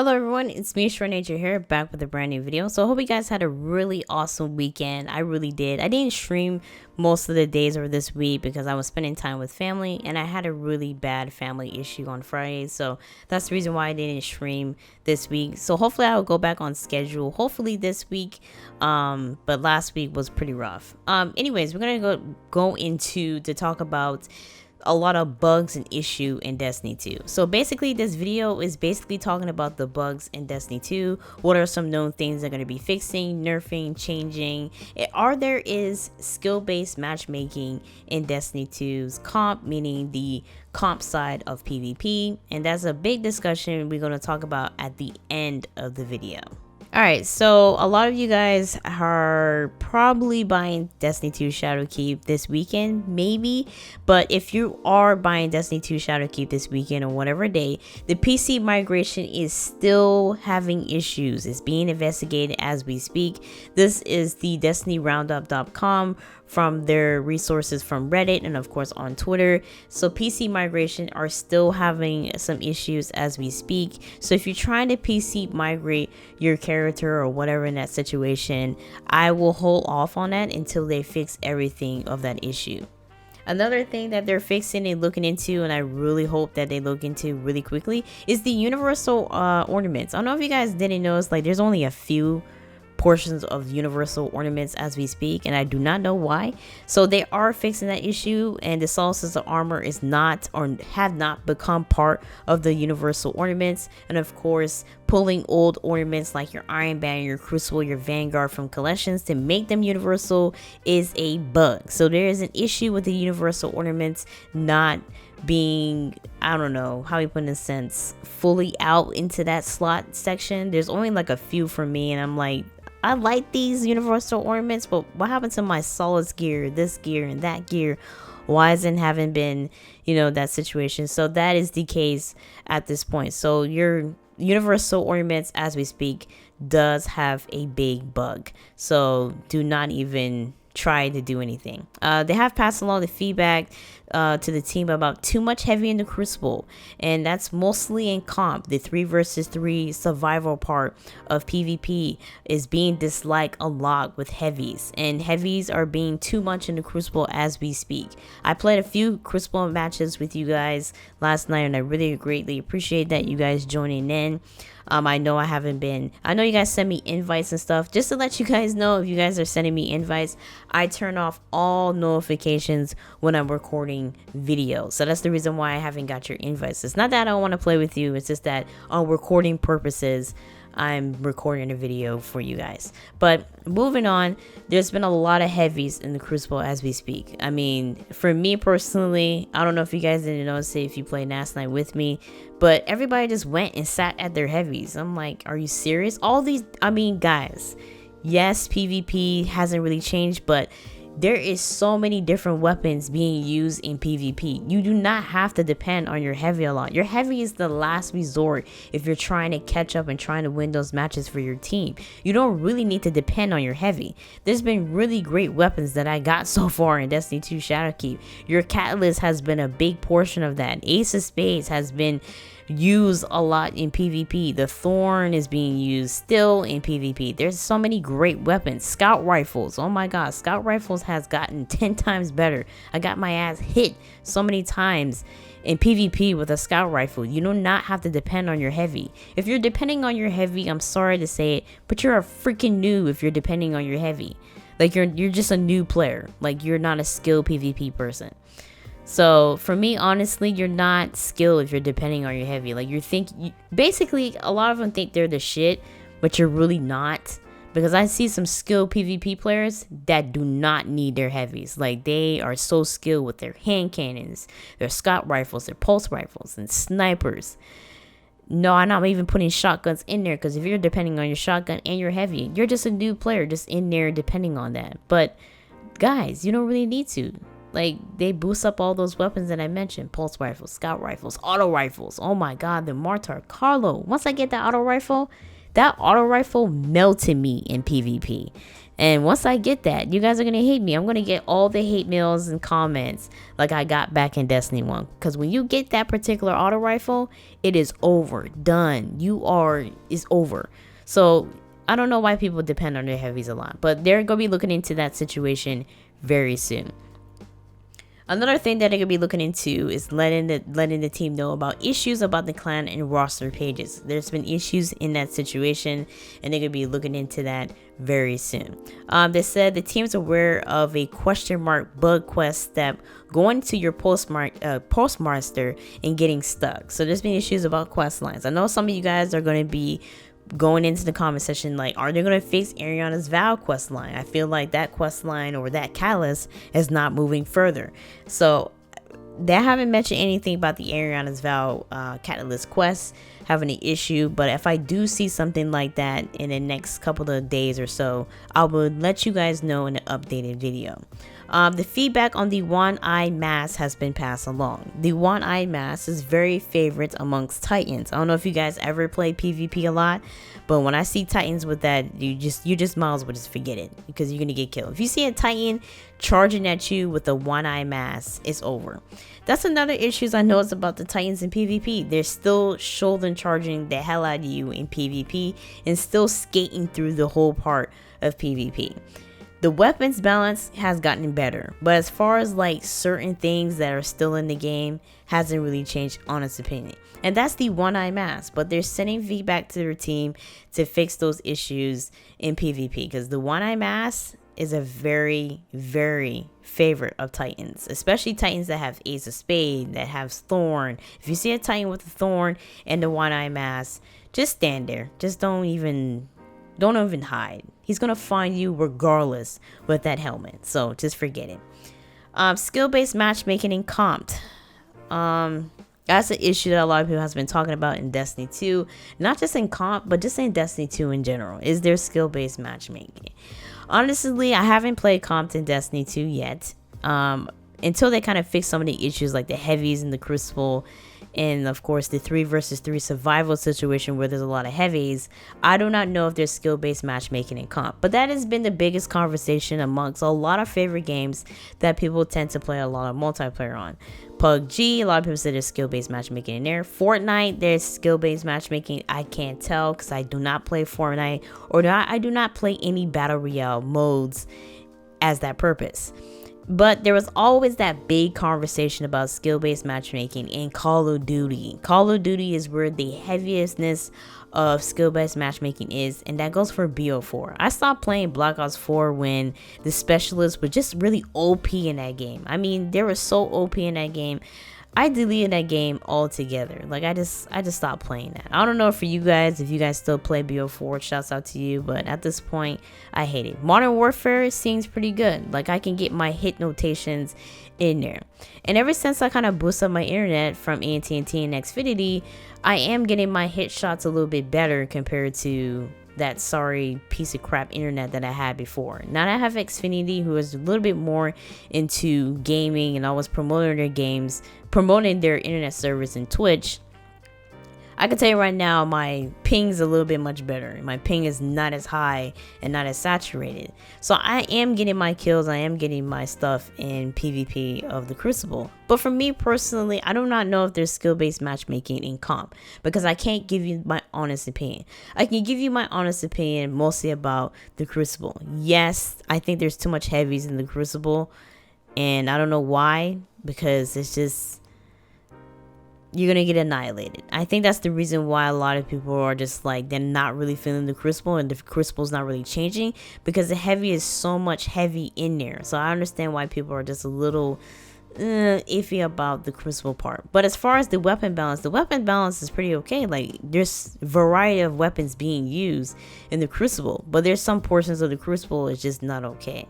Hello everyone, it's me ShortNature here, back with a brand new video. So I hope you guys had a really awesome weekend. I really did. I didn't stream most of the days of this week because I was spending time with family and I had a really bad family issue on Friday. So that's the reason why I didn't stream this week. So hopefully I'll go back on schedule, hopefully this week. But last week was pretty rough. Anyways, we're gonna go into to talk about a lot of bugs and issue in Destiny 2. So basically this video is basically talking about the bugs in Destiny 2. What are some known things they're going to be fixing, nerfing, changing? There is skill-based matchmaking in Destiny 2's comp, meaning the comp side of PvP, and that's a big discussion we're going to talk about at the end of the video. Alright, so a lot of you guys are probably buying Destiny 2 Shadowkeep this weekend, maybe. But if you are buying Destiny 2 Shadowkeep this weekend or whatever day, the PC migration is still having issues. It's being investigated as we speak. This is the DestinyRoundup.com from their resources from Reddit and of course on Twitter. So PC migration are still having some issues as we speak. So if you're trying to PC migrate your character or whatever in that situation, I will hold off on that until they fix everything of that issue. Another thing that they're fixing and looking into, and I really hope that they look into really quickly, is the universal ornaments. I don't know if you guys didn't notice, like there's only a few portions of universal ornaments as we speak, and I do not know why. So they are fixing that issue, and the solstice of armor is not or have not become part of the universal ornaments. And of course, pulling old ornaments like your Iron Band, your Crucible, your Vanguard from collections to make them universal is a bug. So there is an issue with the universal ornaments not being, I don't know how you put in a sense, fully out into that slot section. There's only like a few for me, and I'm like, I like these universal ornaments, but what happened to my Solace gear, this gear and that gear? Why hasn't haven't been, that situation? So that is the case at this point. So your universal ornaments as we speak does have a big bug. So do not even try to do anything. They have passed along the feedback to the team about too much heavy in the Crucible, and that's mostly in comp. The 3 versus 3 survival part of PvP is being disliked a lot with heavies, and heavies are being too much in the Crucible as we speak. I played a few Crucible matches with you guys last night, and I really greatly appreciate that you guys joining in. I know you guys send me invites and stuff. Just to let you guys know, if you guys are sending me invites, I turn off all notifications when I'm recording videos. So that's the reason why I haven't got your invites. It's not that I don't want to play with you. It's just that on recording purposes, I'm recording a video for you guys. But moving on, there's been a lot of heavies in the Crucible as we speak. I mean, for me personally, I don't know if you guys didn't notice it if you played last night with me, but everybody just went and sat at their heavies. I'm like, are you serious? Guys, yes, PvP hasn't really changed, but there is so many different weapons being used in PvP. You do not have to depend on your heavy a lot. Your heavy is the last resort if you're trying to catch up and trying to win those matches for your team. You don't really need to depend on your heavy. There's been really great weapons that I got so far in Destiny 2 Shadowkeep. Your Catalyst has been a big portion of that. Ace of Spades has been used a lot in PvP. The Thorn is being used still in PvP. There's so many great weapons. Scout rifles, oh my god, Scout rifles has gotten 10 times better. I got my ass hit so many times in PvP with a Scout rifle. You do not have to depend on your heavy. If you're depending on your heavy, I'm sorry to say it, but you're a freaking noob if you're depending on your heavy. Like you're just a new player. Like you're not a skilled PvP person. So for me, honestly, you're not skilled if you're depending on your heavy. Like basically a lot of them think they're the shit, but you're really not. Because I see some skilled PvP players that do not need their heavies. Like they are so skilled with their hand cannons, their Scout rifles, their pulse rifles, and snipers. No, I'm not even putting shotguns in there, because if you're depending on your shotgun and your heavy, you're just a new player just in there depending on that. But guys, you don't really need to. Like, they boost up all those weapons that I mentioned. Pulse rifles, Scout rifles, auto rifles. Oh my god, the Martyr. Carlo, once I get that auto rifle melted me in PvP. And once I get that, you guys are going to hate me. I'm going to get all the hate mails and comments like I got back in Destiny 1. Because when you get that particular auto rifle, it is over. Done. It's over. So I don't know why people depend on their heavies a lot. But they're going to be looking into that situation very soon. Another thing that they're going to be looking into is letting the team know about issues about the clan and roster pages. There's been issues in that situation, and they're going to be looking into that very soon. They said the team's aware of a question mark bug quest step going to your postmaster and getting stuck. So there's been issues about quest lines. I know some of you guys are going to be going into the comment section like, are they going to fix Ariana's Vow quest line? I feel like that quest line or that catalyst is not moving further. So they haven't mentioned anything about the Ariana's Vow catalyst quest having an issue, but if I do see something like that in the next couple of days or so, I will let you guys know in an updated video. The feedback on the one-eye mask has been passed along. The one-eye mask is very favorite amongst Titans. I don't know if you guys ever play PvP a lot, but when I see Titans with that, you just might as well just forget it, because you're gonna get killed. If you see a Titan charging at you with a one-eye mask, it's over. That's another issue I noticed about the Titans in PvP. They're still shoulder charging the hell out of you in PvP and still skating through the whole part of PvP. The weapons balance has gotten better, but as far as like certain things that are still in the game, hasn't really changed, honest opinion. And that's the one-eye mask, but they're sending feedback to their team to fix those issues in PvP, because the one-eye mask is a very, very favorite of Titans, especially Titans that have Ace of Spade, that have Thorn. If you see a Titan with a Thorn and the one-eye mask, just stand there. Just don't even hide. He's gonna find you regardless with that helmet, so just forget it. Skill-based matchmaking in Comp. That's an issue that a lot of people has been talking about in Destiny 2, not just in Comp, but just in Destiny 2 in general. Is there skill-based matchmaking? Honestly, I haven't played Comp in Destiny 2 yet, until they kind of fix some of the issues like the heavies and the Crucible, and of course the 3 versus 3 survival situation where there's a lot of heavies. I do not know if there's skill-based matchmaking in Comp, but that has been the biggest conversation amongst a lot of favorite games that people tend to play a lot of multiplayer on. PUBG, a lot of people say there's skill-based matchmaking in there. Fortnite, there's skill-based matchmaking. I can't tell because I do not play Fortnite, or I do not play any battle royale modes as that purpose. But there was always that big conversation about skill-based matchmaking in Call of Duty. Call of Duty is where the heaviestness of skill-based matchmaking is, and that goes for BO4. I stopped playing Black Ops 4 when the specialists were just really OP in that game. I mean, they were so OP in that game. I deleted that game altogether. Like, I just stopped playing that. I don't know for you guys, if you guys still play BO4, shouts out to you, but at this point, I hate it. Modern Warfare seems pretty good. Like, I can get my hit notations in there. And ever since I kind of boosted up my internet from AT&T and Xfinity, I am getting my hit shots a little bit better compared to that sorry piece of crap internet that I had before. Now that I have Xfinity, who is a little bit more into gaming and always promoting their games, promoting their internet service in Twitch, I can tell you right now, my ping's a little bit much better. My ping is not as high and not as saturated. So I am getting my kills. I am getting my stuff in PvP of the Crucible. But for me personally, I do not know if there's skill-based matchmaking in Comp, because I can't give you my honest opinion. I can give you my honest opinion mostly about the Crucible. Yes, I think there's too much heavies in the Crucible, and I don't know why, because it's just, you're gonna get annihilated. I think that's the reason why a lot of people are just like, they're not really feeling the Crucible, and the Crucible's not really changing, because the heavy is so much heavy in there. So I understand why people are just a little iffy about the Crucible part. But as far as the weapon balance is pretty okay. Like, there's variety of weapons being used in the Crucible, but there's some portions of the Crucible is just not okay.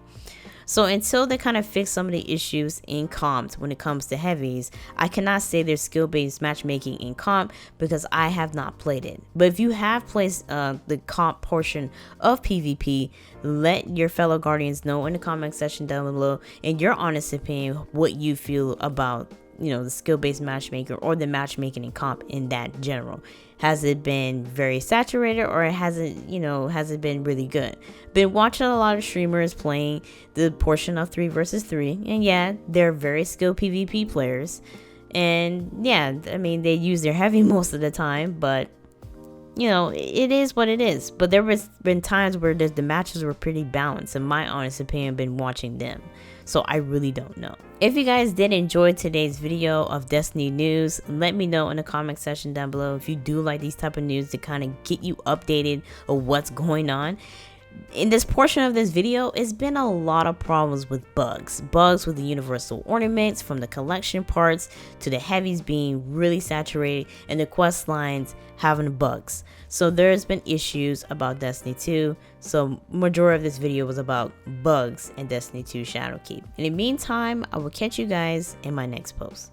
So until they kind of fix some of the issues in Comp when it comes to heavies, I cannot say there's skill-based matchmaking in Comp, because I have not played it. But if you have played the Comp portion of PvP, let your fellow Guardians know in the comment section down below, in your honest opinion, what you feel about, you know, the skill-based matchmaker or the matchmaking in Comp in that general. Has it been very saturated, or has it been really good? Been watching a lot of streamers playing the portion of 3 versus 3, and yeah, they're very skilled PvP players, and yeah, I mean, they use their heavy most of the time, but it is what it is. But there was been times where the matches were pretty balanced, in my honest opinion, been watching them. So I really don't know. If you guys did enjoy today's video of Destiny news, let me know in the comment section down below if you do like these type of news to kind of get you updated of what's going on. In this portion of this video, it's been a lot of problems with bugs with the universal ornaments, from the collection parts to the heavies being really saturated and the quest lines having bugs. So there's been issues about Destiny 2. So majority of this video was about bugs in Destiny 2 Shadowkeep. In the meantime, I will catch you guys in my next post.